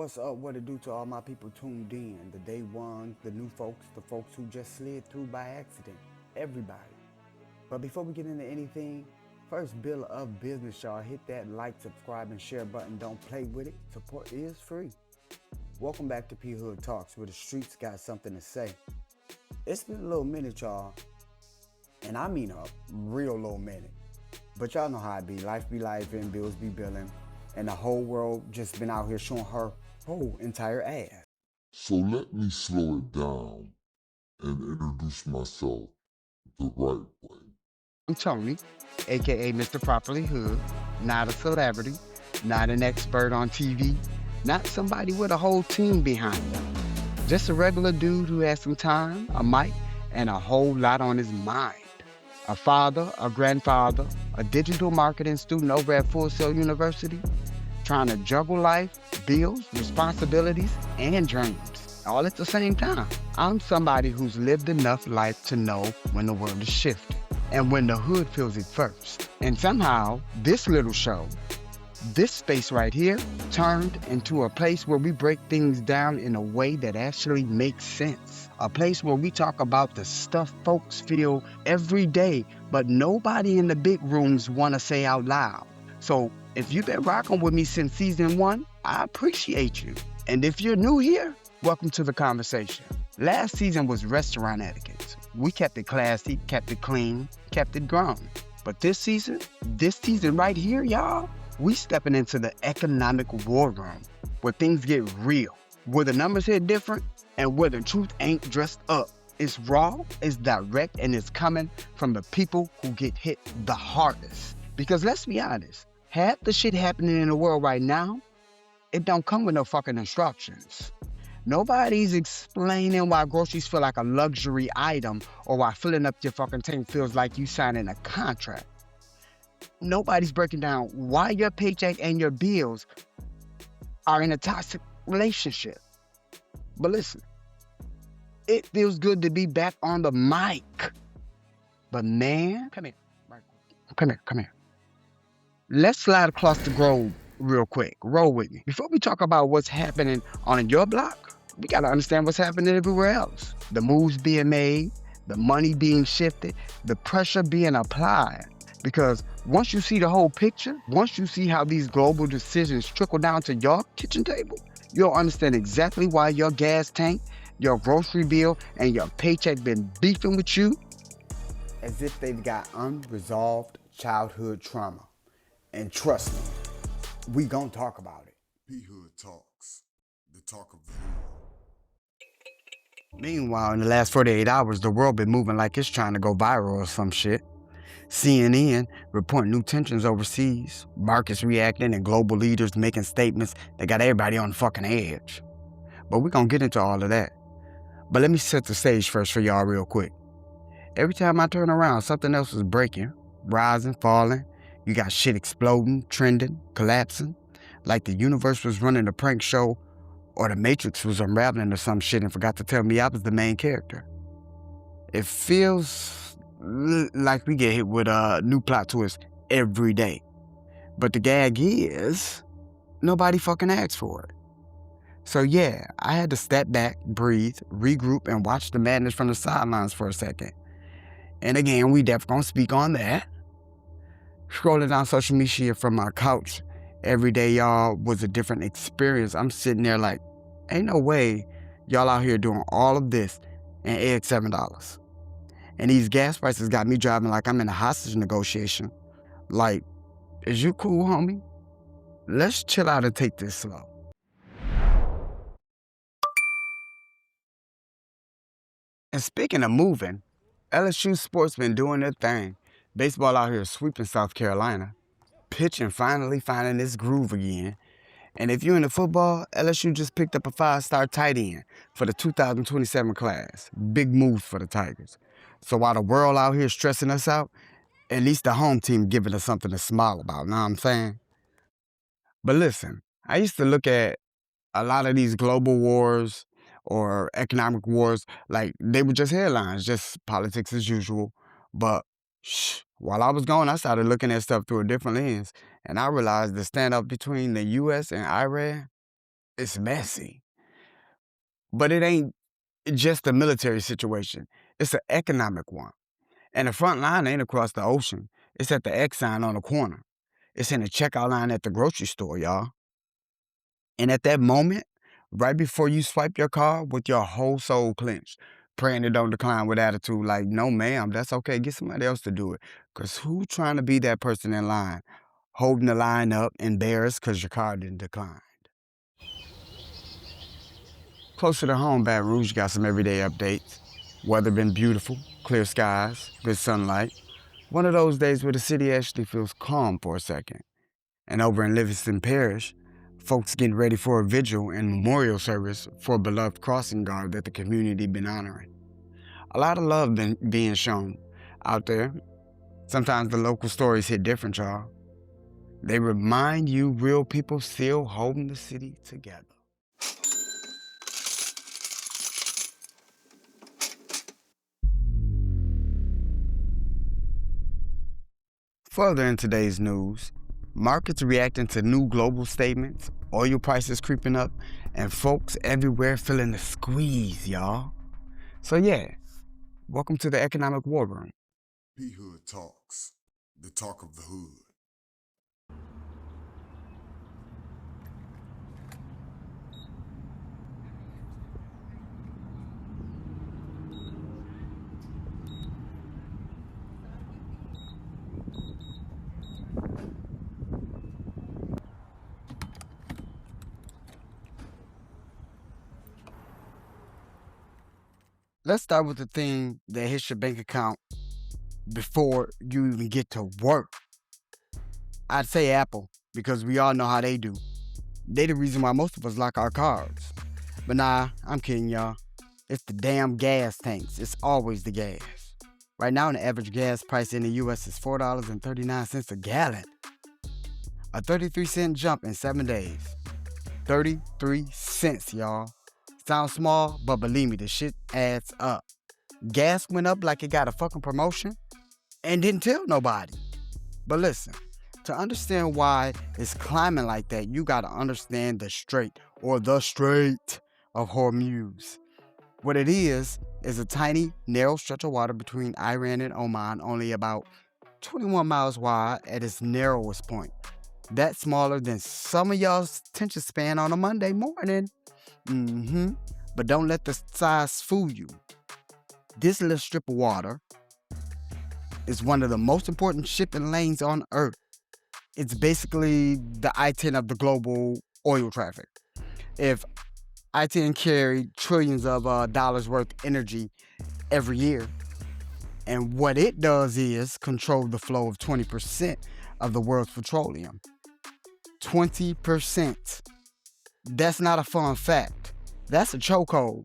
What's up? What it do to all my people tuned in? The day ones, the new folks, the folks who just slid through by accident. Everybody. But before we get into anything, first bill of business, y'all. Hit that like, subscribe, and share button. Don't play with it. Support is free. Welcome back to P.Hood Talks, where the streets got something to say. It's been a little minute, y'all. And I mean a real little minute. But y'all know how it be. Life be life and bills be billing. And the whole world just been out here showing her whole entire ass. So let me slow it down and introduce myself the right way. I'm Tony, aka Mr. Properly Hood, not a celebrity, not an expert on TV, not somebody with a whole team behind them. Just a regular dude who has some time, a mic, and a whole lot on his mind. A father, a grandfather, a digital marketing student over at Full Sail University, trying to juggle life, bills, responsibilities, and dreams, all at the same time. I'm somebody who's lived enough life to know when the world is shifting and when the hood feels it first. And somehow, this little show, this space right here, turned into a place where we break things down in a way that actually makes sense. A place where we talk about the stuff folks feel every day, but nobody in the big rooms want to say out loud. So if you've been rocking with me since season 1, I appreciate you. And if you're new here, welcome to the conversation. Last season was restaurant etiquette. We kept it classy, kept it clean, kept it grown. But this season right here, y'all, we stepping into the economic war room where things get real, where the numbers hit different, and where the truth ain't dressed up. It's raw, it's direct, and it's coming from the people who get hit the hardest. Because let's be honest, half the shit happening in the world right now, it don't come with no fucking instructions. Nobody's explaining why groceries feel like a luxury item or why filling up your fucking tank feels like you signing a contract. Nobody's breaking down why your paycheck and your bills are in a toxic relationship. But listen, it feels good to be back on the mic. But man, come here. Let's slide across the globe real quick. Roll with me. Before we talk about what's happening on your block, we got to understand what's happening everywhere else. The moves being made, the money being shifted, the pressure being applied. Because once you see the whole picture, once you see how these global decisions trickle down to your kitchen table, you'll understand exactly why your gas tank, your grocery bill, and your paycheck been beefing with you. As if they've got unresolved childhood trauma. And trust me, we gonna talk about it. P.Hood Talks, the talk of the hood. Meanwhile, in the last 48 hours, the world been moving like it's trying to go viral or some shit. CNN reporting new tensions overseas, markets reacting, and global leaders making statements that got everybody on the fucking edge. But we're gonna get into all of that. But let me set the stage first for y'all real quick. Every time I turn around, something else is breaking, rising, falling. You got shit exploding, trending, collapsing, like the universe was running a prank show or the Matrix was unraveling or some shit and forgot to tell me I was the main character. It feels like we get hit with a new plot twist every day. But the gag is, nobody fucking asked for it. So yeah, I had to step back, breathe, regroup, and watch the madness from the sidelines for a second. And again, we definitely gonna speak on that. Scrolling down social media from my couch every day, y'all, was a different experience. I'm sitting there like, ain't no way y'all out here doing all of this and egg $7. And these gas prices got me driving like I'm in a hostage negotiation. Like, is you cool, homie? Let's chill out and take this slow. And speaking of moving, LSU sports been doing their thing. Baseball out here sweeping South Carolina. Pitching finally finding its groove again. And if you're into football, LSU just picked up a 5-star tight end for the 2027 class. Big moves for the Tigers. So while the world out here stressing us out, at least the home team giving us something to smile about, know what I'm saying? But listen, I used to look at a lot of these global wars or economic wars like they were just headlines, just politics as usual. But while I was gone, I started looking at stuff through a different lens. And I realized the standoff between the U.S. and Iran, It's messy. But it ain't just a military situation. It's an economic one. And the front line ain't across the ocean. It's at the X sign on the corner. It's in the checkout line at the grocery store, y'all. And at that moment, right before you swipe your card with your whole soul clenched, praying it don't decline with attitude like, no, ma'am, that's okay. Get somebody else to do it. Because who trying to be that person in line, holding the line up, embarrassed because your card didn't decline? Closer to home, Baton Rouge got some everyday updates. Weather been beautiful, clear skies, good sunlight. One of those days where the city actually feels calm for a second. And over in Livingston Parish, folks getting ready for a vigil and memorial service for a beloved crossing guard that the community been honoring. A lot of love been being shown out there. Sometimes the local stories hit different, y'all. They remind you real people still holding the city together. Further in today's news, markets reacting to new global statements, oil prices creeping up, and folks everywhere feeling the squeeze, y'all. So yeah, welcome to the Economic War Room. P.Hood Talks, the talk of the hood. Let's start with the thing that hits your bank account before you even get to work. I'd say Apple, because we all know how they do. They the reason why most of us lock our cars. But nah, I'm kidding, y'all. It's the damn gas tanks. It's always the gas. Right now, the average gas price in the U.S. is $4.39 a gallon. A 33-cent jump in 7 days. 33 cents, y'all. Sounds small, but believe me, the shit adds up. Gas went up like it got a fucking promotion and didn't tell nobody. But listen, to understand why it's climbing like that, you gotta understand the Strait of Hormuz. What it is a tiny, narrow stretch of water between Iran and Oman, only about 21 miles wide at its narrowest point. That's smaller than some of y'all's attention span on a Monday morning. But don't let the size fool you. This little strip of water is one of the most important shipping lanes on Earth. It's basically the I-10 of the global oil traffic. If I-10 carried trillions of dollars worth of energy every year, and what it does is control the flow of 20% of the world's petroleum. 20%. That's not a fun fact. That's a chokehold.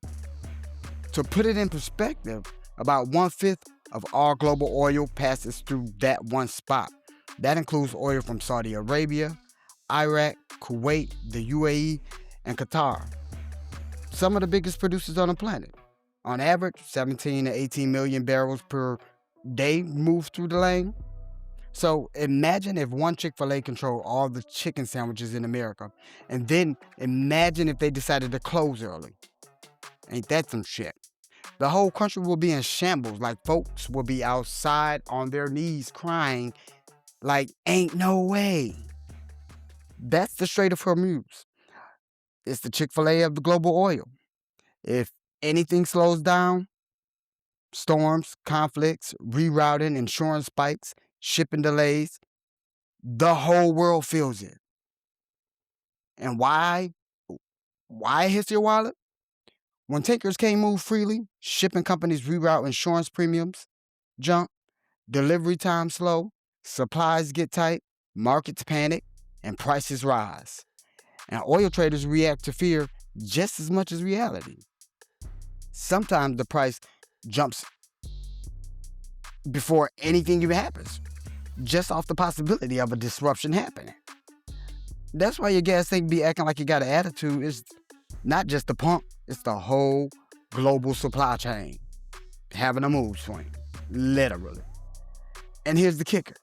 To put it in perspective, about 1/5 of all global oil passes through that one spot. That includes oil from Saudi Arabia, Iraq, Kuwait, the UAE, and Qatar. Some of the biggest producers on the planet. On average, 17 to 18 million barrels per day move through the lane. So imagine if one Chick-fil-A controlled all the chicken sandwiches in America. And then imagine if they decided to close early. Ain't that some shit? The whole country will be in shambles, like folks will be outside on their knees crying like, ain't no way. That's the Strait of Hormuz. It's the Chick-fil-A of the global oil. If anything slows down, storms, conflicts, rerouting, insurance spikes, shipping delays, the whole world feels it. And why? Why it hits your wallet? When tankers can't move freely, shipping companies reroute insurance premiums, jump, delivery time slow, supplies get tight, markets panic, and prices rise. And oil traders react to fear just as much as reality. Sometimes the price jumps before anything even happens, just off the possibility of a disruption happening. That's why your gas tank be acting like you got an attitude. It's not just the pump, it's the whole global supply chain having a mood swing, literally. And here's the kicker.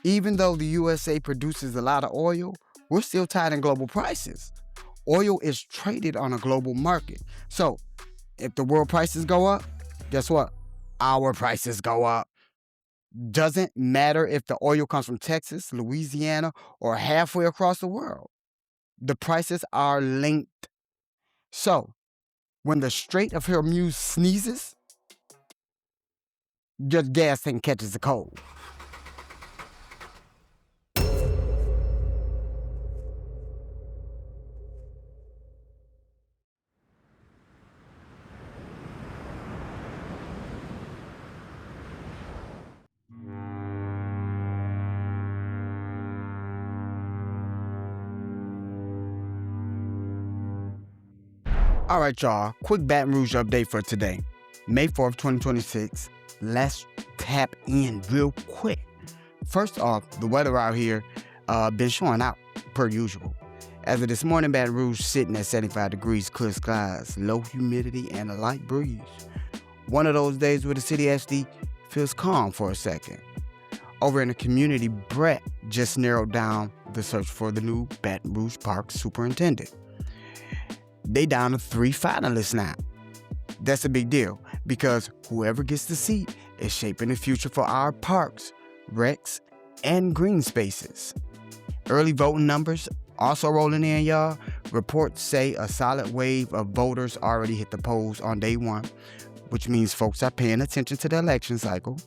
Even though the USA produces a lot of oil, we're still tied in global prices. Oil is traded on a global market. So if the world prices go up, guess what? Our prices go up. Doesn't matter if the oil comes from Texas, Louisiana, or halfway across the world. The prices are linked. So when the Strait of Hormuz sneezes, your gas tank catches a cold. All right, y'all. Quick Baton Rouge update for today. May 4th, 2026. Let's tap in real quick. First off, the weather out here been showing out per usual. As of this morning, Baton Rouge sitting at 75 degrees, clear skies, low humidity, and a light breeze. One of those days where the city actually feels calm for a second. Over in the community, Brett just narrowed down the search for the new Baton Rouge Park superintendent. They down to 3 finalists now. That's a big deal because whoever gets the seat is shaping the future for our parks, recs, and green spaces. Early voting numbers also rolling in, y'all. Reports say a solid wave of voters already hit the polls on day one, which means folks are paying attention to the election cycle.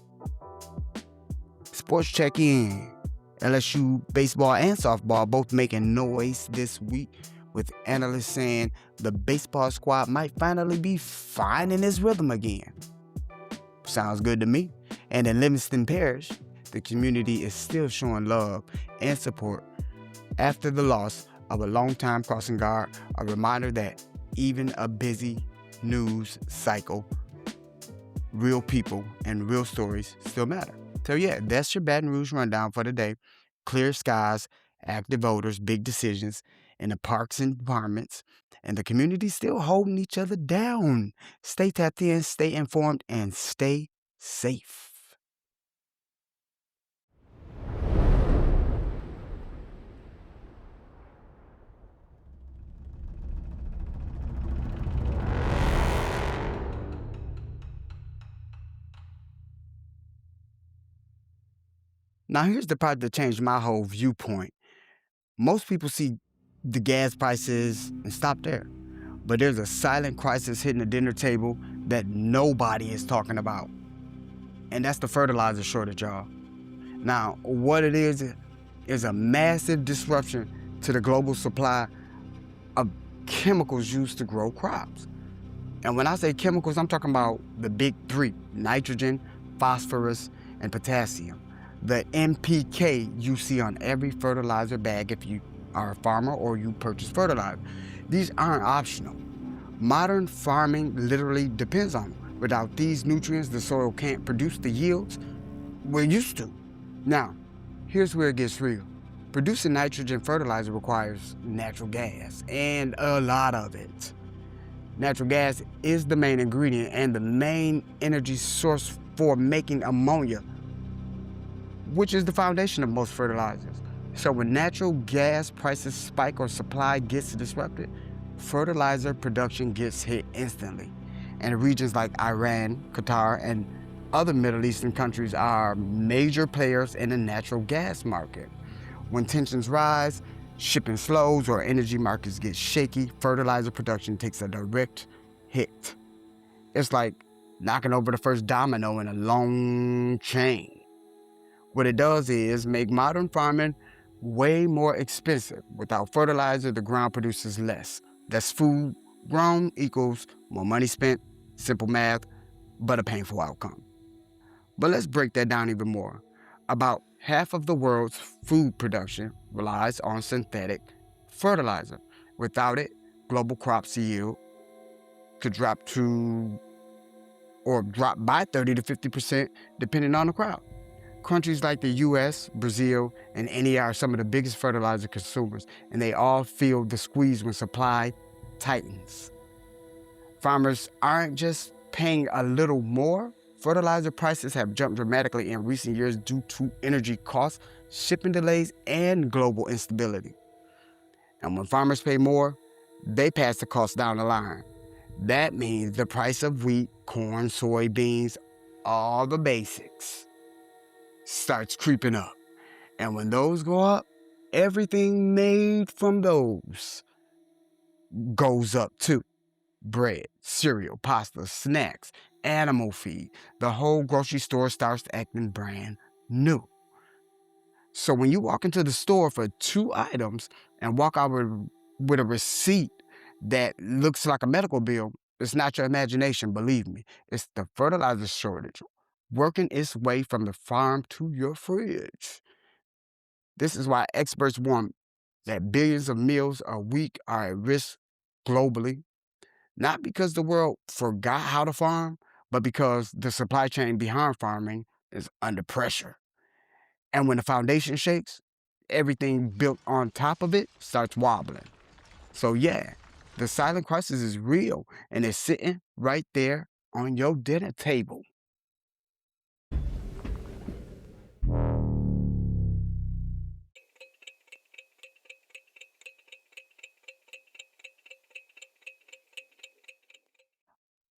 Sports check-in. LSU baseball and softball both making noise this week, with analysts saying the baseball squad might finally be finding its rhythm again. Sounds good to me. And in Livingston Parish, the community is still showing love and support after the loss of a longtime crossing guard, a reminder that even a busy news cycle, real people and real stories still matter. So yeah, that's your Baton Rouge rundown for the day. Clear skies, active voters, big decisions in the parks and departments, and the community still holding each other down. Stay tapped in, stay informed, and stay safe. Now here's the part that changed my whole viewpoint. Most people see the gas prices and stop there. But there's a silent crisis hitting the dinner table that nobody is talking about. And that's the fertilizer shortage, y'all. Now, what it is a massive disruption to the global supply of chemicals used to grow crops. And when I say chemicals, I'm talking about the big 3, nitrogen, phosphorus, and potassium. The NPK you see on every fertilizer bag if you are a farmer or you purchase fertilizer. These aren't optional. Modern farming literally depends on them. Without these nutrients, the soil can't produce the yields we're used to. Now, here's where it gets real. Producing nitrogen fertilizer requires natural gas, and a lot of it. Natural gas is the main ingredient and the main energy source for making ammonia, which is the foundation of most fertilizers. So when natural gas prices spike or supply gets disrupted, fertilizer production gets hit instantly. And regions like Iran, Qatar, and other Middle Eastern countries are major players in the natural gas market. When tensions rise, shipping slows, or energy markets get shaky, fertilizer production takes a direct hit. It's like knocking over the first domino in a long chain. What it does is make modern farming way more expensive. Without fertilizer, the ground produces less. Less food grown equals more money spent, simple math, but a painful outcome. But let's break that down even more. About half of the world's food production relies on synthetic fertilizer. Without it, global crops yield could drop by 30 to 50% depending on the crop. Countries like the US, Brazil, and India are some of the biggest fertilizer consumers, and they all feel the squeeze when supply tightens. Farmers aren't just paying a little more. Fertilizer prices have jumped dramatically in recent years due to energy costs, shipping delays, and global instability. And when farmers pay more, they pass the cost down the line. That means the price of wheat, corn, soybeans, all the basics starts creeping up. And when those go up, everything made from those goes up too. Bread, cereal, pasta, snacks, animal feed. The whole grocery store starts acting brand new. So when you walk into the store for 2 items and walk out with a receipt that looks like a medical bill, it's not your imagination, believe me. It's the fertilizer shortage working its way from the farm to your fridge. This is why experts warn that billions of meals a week are at risk globally, not because the world forgot how to farm, but because the supply chain behind farming is under pressure. And when the foundation shakes, everything built on top of it starts wobbling. So yeah, the silent crisis is real and it's sitting right there on your dinner table.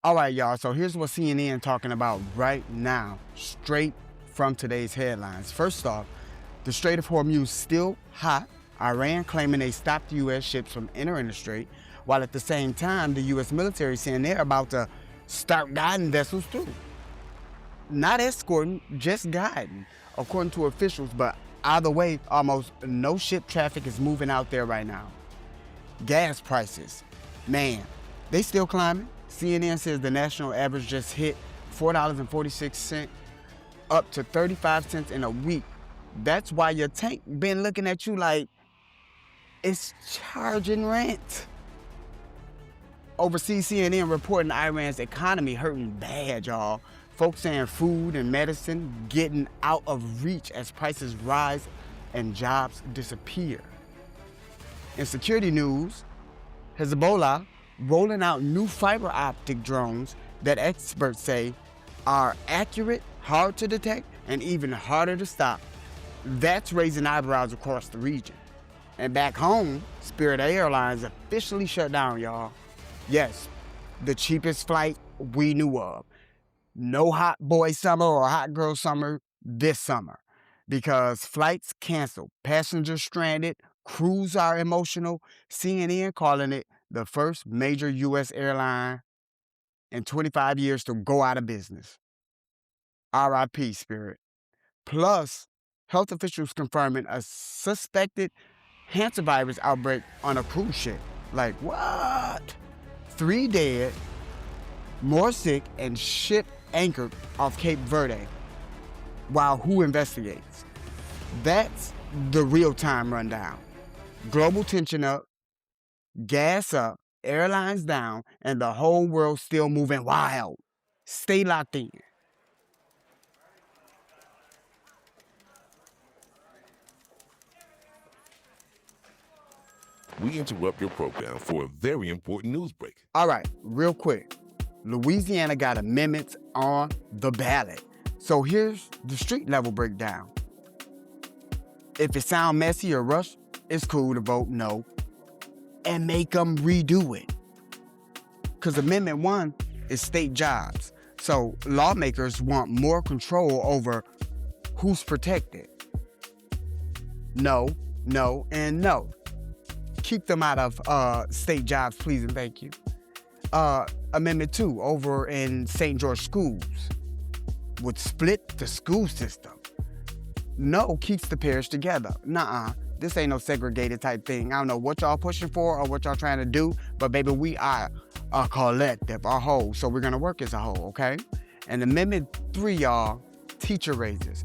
All right, y'all, so here's what CNN talking about right now, straight from today's headlines. First off, the Strait of Hormuz still hot. Iran claiming they stopped the U.S. ships from entering the strait, while at the same time, the U.S. military saying they're about to start guiding vessels through. Not escorting, just guiding, according to officials, but either way, almost no ship traffic is moving out there right now. Gas prices, man, they still climbing. CNN says the national average just hit $4.46, up to 35 cents in a week. That's why your tank been looking at you like it's charging rent. Overseas, CNN reporting Iran's economy hurting bad, y'all. Folks saying food and medicine getting out of reach as prices rise and jobs disappear. In security news, Hezbollah rolling out new fiber optic drones that experts say are accurate, hard to detect, and even harder to stop. That's raising eyebrows across the region. And back home, Spirit Airlines officially shut down, y'all. Yes, the cheapest flight we knew of. No hot boy summer or hot girl summer this summer because flights canceled, passengers stranded, crews are emotional. CNN calling it the first major U.S. airline in 25 years to go out of business. RIP, Spirit. Plus, health officials confirming a suspected hantavirus outbreak on a cruise ship. Like, what? 3 dead, more sick, and ship anchored off Cape Verde. While WHO investigates? That's the real-time rundown. Global tension up, gas up, airlines down, and the whole world still moving wild. Stay locked in. We interrupt your program for a very important news break. All right, real quick. Louisiana got amendments on the ballot. So here's the street level breakdown. If it sound messy or rushed, it's cool to vote no and make them redo it. Because Amendment 1 is state jobs. So lawmakers want more control over who's protected. No, no, and no. Keep them out of state jobs, please and thank you. Amendment 2 over in St. George schools would split the school system. No keeps the parish together. Nuh-uh. This ain't no segregated type thing. I don't know what y'all pushing for or what y'all trying to do, but baby, we are a collective, a whole, so we're gonna work as a whole, okay? And Amendment 3, y'all, teacher raises.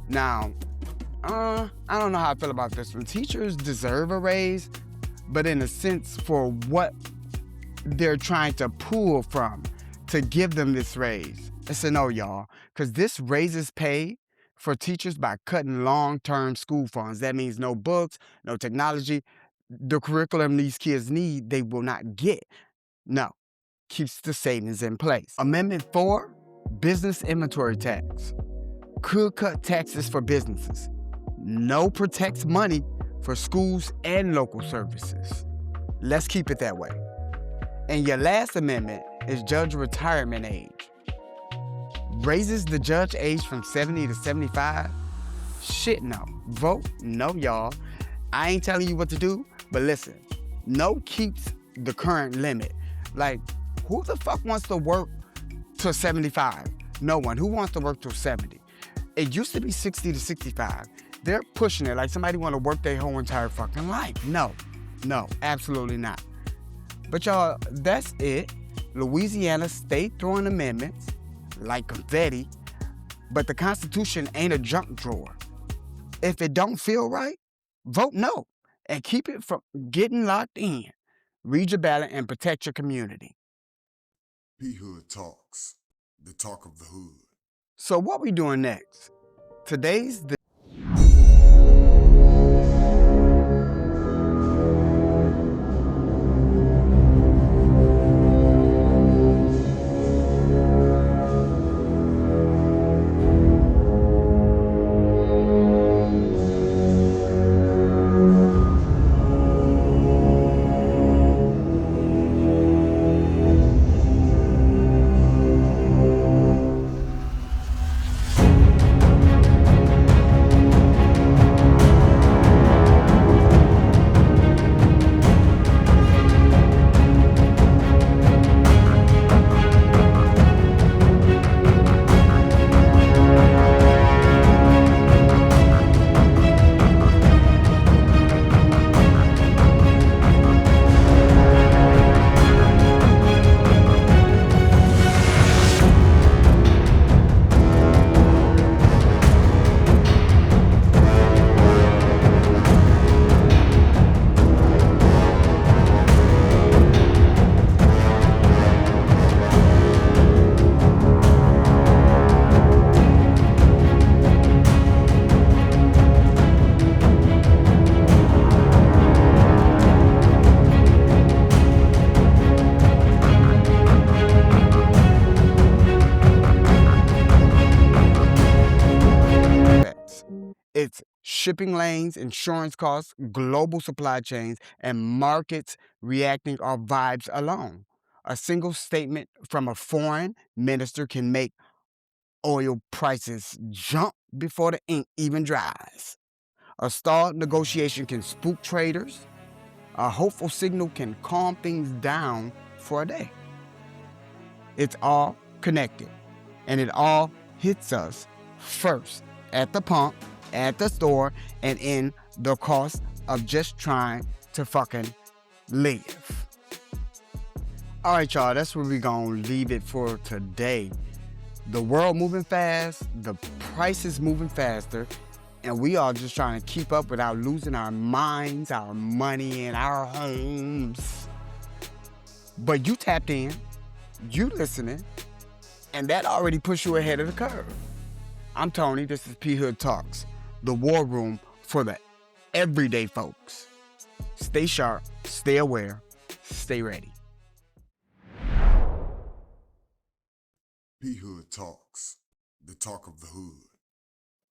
Now, I don't know how I feel about this one. Teachers deserve a raise, but in a sense for what they're trying to pull from to give them this raise. It's a no, y'all, because this raises pay for teachers by cutting long-term school funds. That means no books, no technology. The curriculum these kids need, they will not get. No, keeps the savings in place. Amendment 4, business inventory tax. Could cut taxes for businesses. No protects money for schools and local services. Let's keep it that way. And your last amendment is judge retirement age. Raises the judge age from 70 to 75? Shit no. Vote no, y'all. I ain't telling you what to do, but listen, no keeps the current limit. Like, who the fuck wants to work till 75? No one. Who wants to work till 70? It used to be 60 to 65. They're pushing it like somebody want to work their whole entire fucking life. No, absolutely not. But y'all, that's it. Louisiana stayed throwing amendments like confetti, but the Constitution ain't a junk drawer. If it don't feel right, vote no and keep it from getting locked in. Read your ballot and protect your community. P.Hood Talks, the talk of the hood. So what we doing next? Today's the It's shipping lanes, insurance costs, global supply chains, and markets reacting our vibes alone. A single statement from a foreign minister can make oil prices jump before the ink even dries. A stalled negotiation can spook traders. A hopeful signal can calm things down for a day. It's all connected, and it all hits us first at the pump, at the store, and in the cost of just trying to fucking live. All right, y'all, that's where we're gonna leave it for today. The world moving fast, the prices moving faster, and we are just trying to keep up without losing our minds, our money, and our homes. But you tapped in, you listening, and that already pushed you ahead of the curve. I'm Tony, this is P.Hood Talks, the war room for the everyday folks. Stay sharp, stay aware, stay ready. P.Hood Talks, the talk of the hood.